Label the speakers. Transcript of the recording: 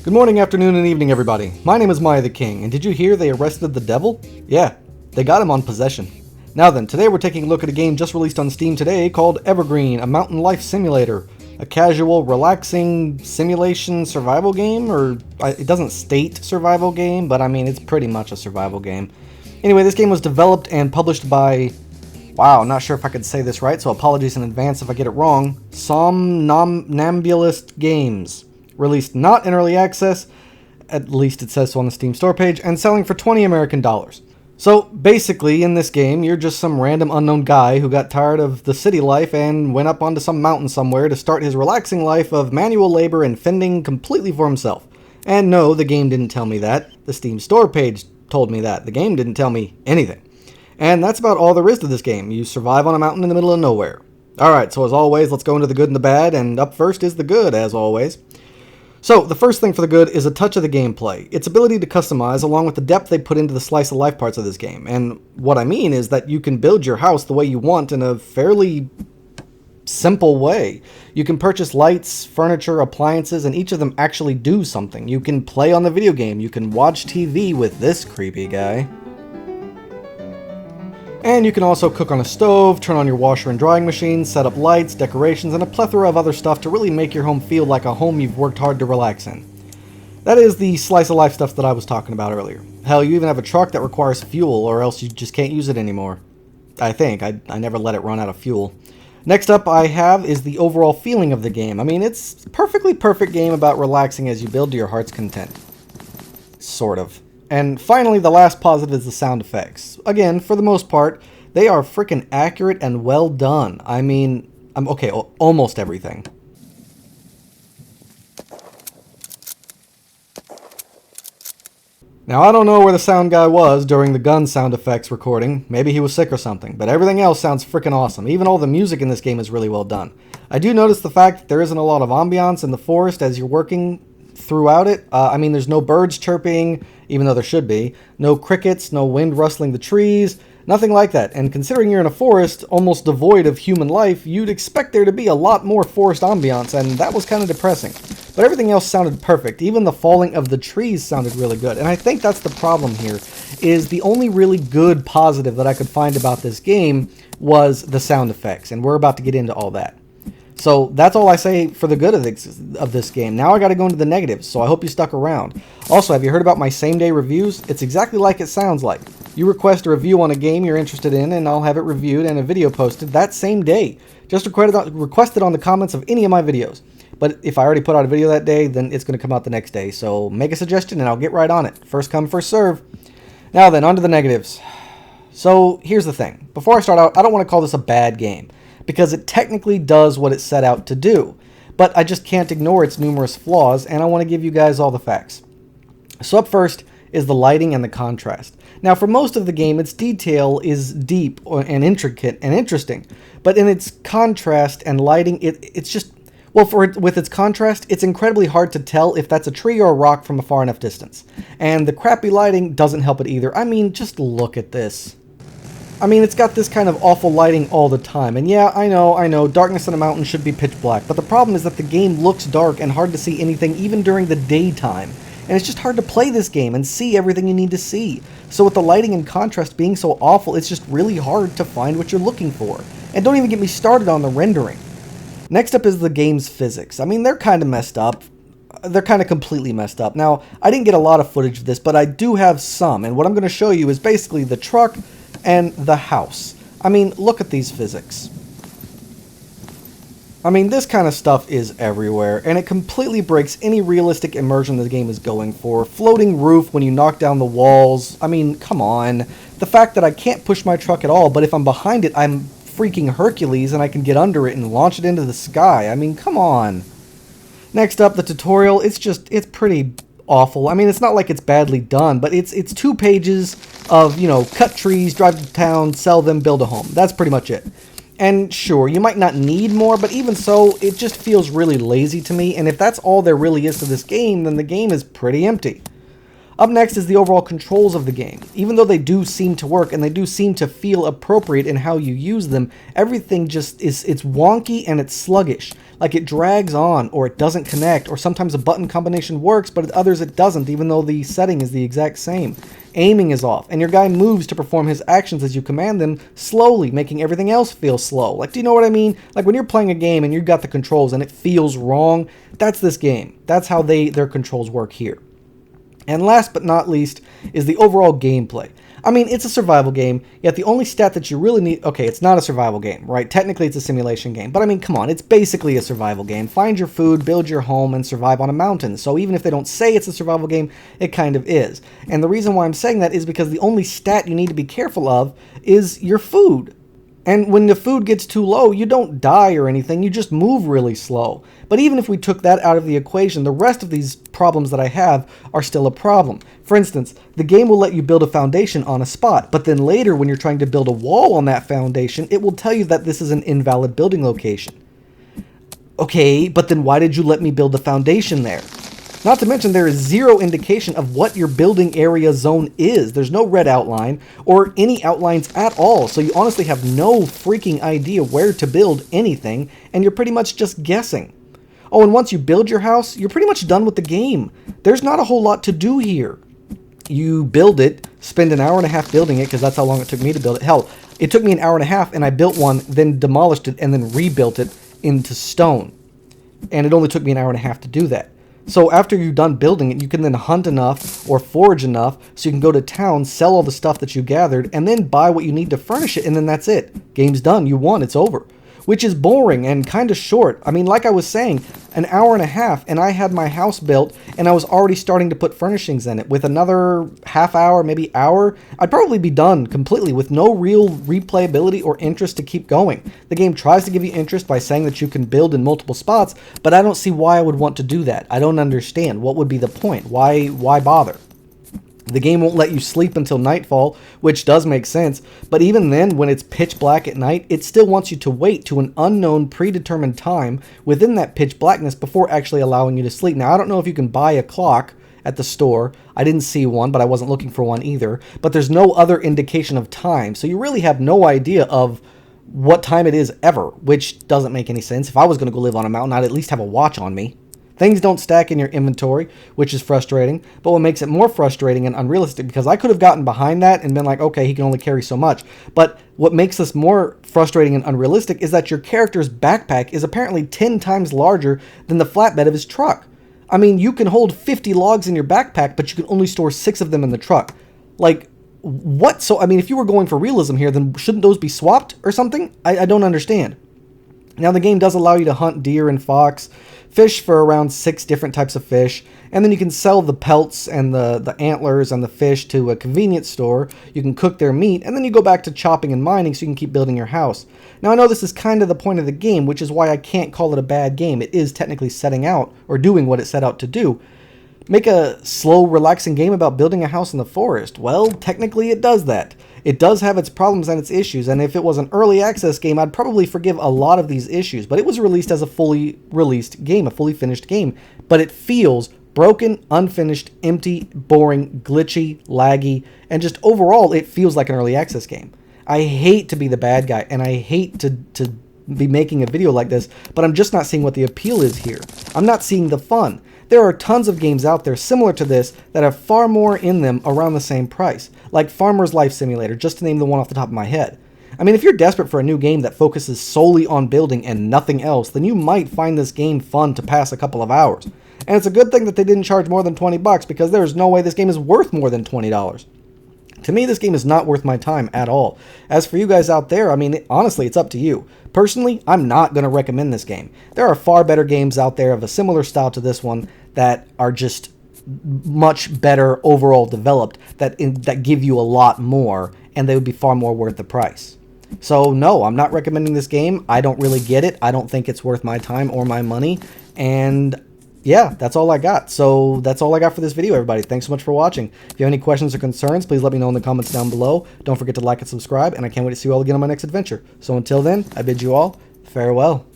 Speaker 1: Good morning, afternoon, and evening, everybody. My name is miahtheking, and did you hear they arrested the devil? Yeah, they got him on possession. Now then, today we're taking a look at a game just released on Steam today called Evergreen, a mountain life simulator. A casual, relaxing simulation survival game, or it doesn't state survival game, but I mean, it's pretty much a survival game. Anyway, this game was developed and published by, wow, not sure if I could say this right, so apologies in advance if I get it wrong, Somnambulist Games. Released not in early access, at least it says so on the Steam store page, and selling for $20 American. So basically, in this game, you're just some random unknown guy who got tired of the city life and went up onto some mountain somewhere to start his relaxing life of manual labor and fending completely for himself. And no, the game didn't tell me that. The Steam store page told me that. The game didn't tell me anything. And that's about all there is to this game. You survive on a mountain in the middle of nowhere. Alright, so as always, let's go into the good and the bad, and up first is the good, as always. So, the first thing for the good is a touch of the gameplay. Its ability to customize, along with the depth they put into the slice of life parts of this game. And what I mean is that you can build your house the way you want in a fairly simple way. You can purchase lights, furniture, appliances, and each of them actually do something. You can play on the video game. You can watch TV with this creepy guy. And you can also cook on a stove, turn on your washer and drying machine, set up lights, decorations, and a plethora of other stuff to really make your home feel like a home you've worked hard to relax in. That is the slice of life stuff that I was talking about earlier. Hell, you even have a truck that requires fuel, or else you just can't use it anymore. I think. I never let it run out of fuel. Next up I have is the overall feeling of the game. I mean, it's a perfectly perfect game about relaxing as you build to your heart's content. Sort of. And finally, the last positive is the sound effects. Again, for the most part, they are freaking accurate and well done. I mean, almost everything. Now, I don't know where the sound guy was during the gun sound effects recording. Maybe he was sick or something, but everything else sounds freaking awesome. Even all the music in this game is really well done. I do notice the fact that there isn't a lot of ambiance in the forest as you're working throughout it. I mean, there's no birds chirping, even though there should be. No crickets, no wind rustling the trees, nothing like that. And considering you're in a forest almost devoid of human life, you'd expect there to be a lot more forest ambiance, and that was kind of depressing. But everything else sounded perfect. Even the falling of the trees sounded really good. And I think that's the problem here, is the only really good positive that I could find about this game was the sound effects, and we're about to get into all that. So that's all I say for the good of this game. Now I got to go into the negatives, so I hope you stuck around. Also, have you heard about my same-day reviews? It's exactly like it sounds like. You request a review on a game you're interested in, and I'll have it reviewed and a video posted that same day. Just request it on the comments of any of my videos. But if I already put out a video that day, then it's going to come out the next day. So make a suggestion, and I'll get right on it. First come, first serve. Now then, on to the negatives. So here's the thing. Before I start out, I don't want to call this a bad game, because it technically does what it set out to do. But I just can't ignore its numerous flaws, and I want to give you guys all the facts. So up first is the lighting and the contrast. Now, for most of the game, its detail is deep and intricate and interesting, but in its contrast and lighting, it's just, well, with its contrast, it's incredibly hard to tell if that's a tree or a rock from a far enough distance. And the crappy lighting doesn't help it either. I mean, just look at this. I mean, it's got this kind of awful lighting all the time. And yeah, I know, darkness in a mountain should be pitch black. But the problem is that the game looks dark and hard to see anything even during the daytime. And it's just hard to play this game and see everything you need to see. So with the lighting and contrast being so awful, it's just really hard to find what you're looking for. And don't even get me started on the rendering. Next up is the game's physics. I mean, they're kind of messed up. They're kind of completely messed up. Now, I didn't get a lot of footage of this, but I do have some. And what I'm going to show you is basically the truck and the house. I mean, look at these physics. I mean, this kind of stuff is everywhere, and it completely breaks any realistic immersion the game is going for. Floating roof when you knock down the walls. I mean, come on. The fact that I can't push my truck at all, but if I'm behind it, I'm freaking Hercules and I can get under it and launch it into the sky. I mean, come on. Next up, the tutorial. It's pretty awful. I mean, it's not like it's badly done, but it's 2 pages of, cut trees, drive to town, sell them, build a home. That's pretty much it. And sure, you might not need more, but even so, it just feels really lazy to me, and if that's all there really is to this game, then the game is pretty empty. Up next is the overall controls of the game. Even though they do seem to work and they do seem to feel appropriate in how you use them, everything just it's wonky and it's sluggish. Like it drags on, or it doesn't connect, or sometimes a button combination works, but at others it doesn't, even though the setting is the exact same. Aiming is off, and your guy moves to perform his actions as you command them slowly, making everything else feel slow. Like, do you know what I mean? Like when you're playing a game and you've got the controls and it feels wrong, that's this game. That's how their controls work here. And last but not least is the overall gameplay. I mean, it's a survival game, yet the only stat that you really need... Okay, it's not a survival game, right? Technically, it's a simulation game. But I mean, come on, it's basically a survival game. Find your food, build your home, and survive on a mountain. So even if they don't say it's a survival game, it kind of is. And the reason why I'm saying that is because the only stat you need to be careful of is your food. And when the food gets too low, you don't die or anything, you just move really slow. But even if we took that out of the equation, the rest of these problems that I have are still a problem. For instance, the game will let you build a foundation on a spot, but then later when you're trying to build a wall on that foundation, it will tell you that this is an invalid building location. Okay, but then why did you let me build the foundation there? Not to mention there is zero indication of what your building area zone is. There's no red outline or any outlines at all, so you honestly have no freaking idea where to build anything, and you're pretty much just guessing. Oh, and once you build your house, you're pretty much done with the game. There's not a whole lot to do here. You build it, spend an hour and a half building it, because that's how long it took me to build it. Hell, it took me an hour and a half, and I built one, then demolished it, and then rebuilt it into stone. And it only took me an hour and a half to do that. So after you're done building it, you can then hunt enough or forage enough so you can go to town, sell all the stuff that you gathered, and then buy what you need to furnish it, and then that's it. Game's done. You won. It's over. Which is boring and kind of short. I mean, like I was saying, an hour and a half, and I had my house built, and I was already starting to put furnishings in it. With another half hour, maybe hour, I'd probably be done completely with no real replayability or interest to keep going. The game tries to give you interest by saying that you can build in multiple spots, but I don't see why I would want to do that. I don't understand. What would be the point? Why bother? The game won't let you sleep until nightfall, which does make sense, but even then, when it's pitch black at night, it still wants you to wait to an unknown predetermined time within that pitch blackness before actually allowing you to sleep. Now, I don't know if you can buy a clock at the store. I didn't see one, but I wasn't looking for one either, but there's no other indication of time, so you really have no idea of what time it is ever, which doesn't make any sense. If I was going to go live on a mountain, I'd at least have a watch on me. Things don't stack in your inventory, which is frustrating, but what makes it more frustrating and unrealistic, because I could have gotten behind that and been like, okay, he can only carry so much, but what makes this more frustrating and unrealistic is that your character's backpack is apparently 10 times larger than the flatbed of his truck. I mean, you can hold 50 logs in your backpack, but you can only store 6 of them in the truck. Like, what? So, I mean, if you were going for realism here, then shouldn't those be swapped or something? I don't understand. Now, the game does allow you to hunt deer and fox, fish for around 6 different types of fish, and then you can sell the pelts and the antlers and the fish to a convenience store. You can cook their meat, and then you go back to chopping and mining so you can keep building your house. Now, I know this is kind of the point of the game, which is why I can't call it a bad game. It is technically setting out, or doing what it set out to do. Make a slow, relaxing game about building a house in the forest. Well, technically it does that. It does have its problems and its issues, and if it was an early access game, I'd probably forgive a lot of these issues, but it was released as a fully released game, a fully finished game, but it feels broken, unfinished, empty, boring, glitchy, laggy, and just overall, it feels like an early access game. I hate to be the bad guy, and I hate to be making a video like this, but I'm just not seeing what the appeal is here. I'm not seeing the fun. There are tons of games out there similar to this that have far more in them around the same price, like Farmer's Life Simulator, just to name the one off the top of my head. I mean, if you're desperate for a new game that focuses solely on building and nothing else, then you might find this game fun to pass a couple of hours. And it's a good thing that they didn't charge more than 20 bucks, because there's no way this game is worth more than $20. To me, this game is not worth my time at all. As for you guys out there, I mean, honestly, it's up to you. Personally, I'm not going to recommend this game. There are far better games out there of a similar style to this one that are just much better overall developed, that give you a lot more, and they would be far more worth the price. So no, I'm not recommending this game. I don't really get it. I don't think it's worth my time or my money, and yeah, that's all I got. So that's all I got for this video, everybody. Thanks so much for watching. If you have any questions or concerns, please let me know in the comments down below. Don't forget to like and subscribe, and I can't wait to see you all again on my next adventure. So until then, I bid you all farewell.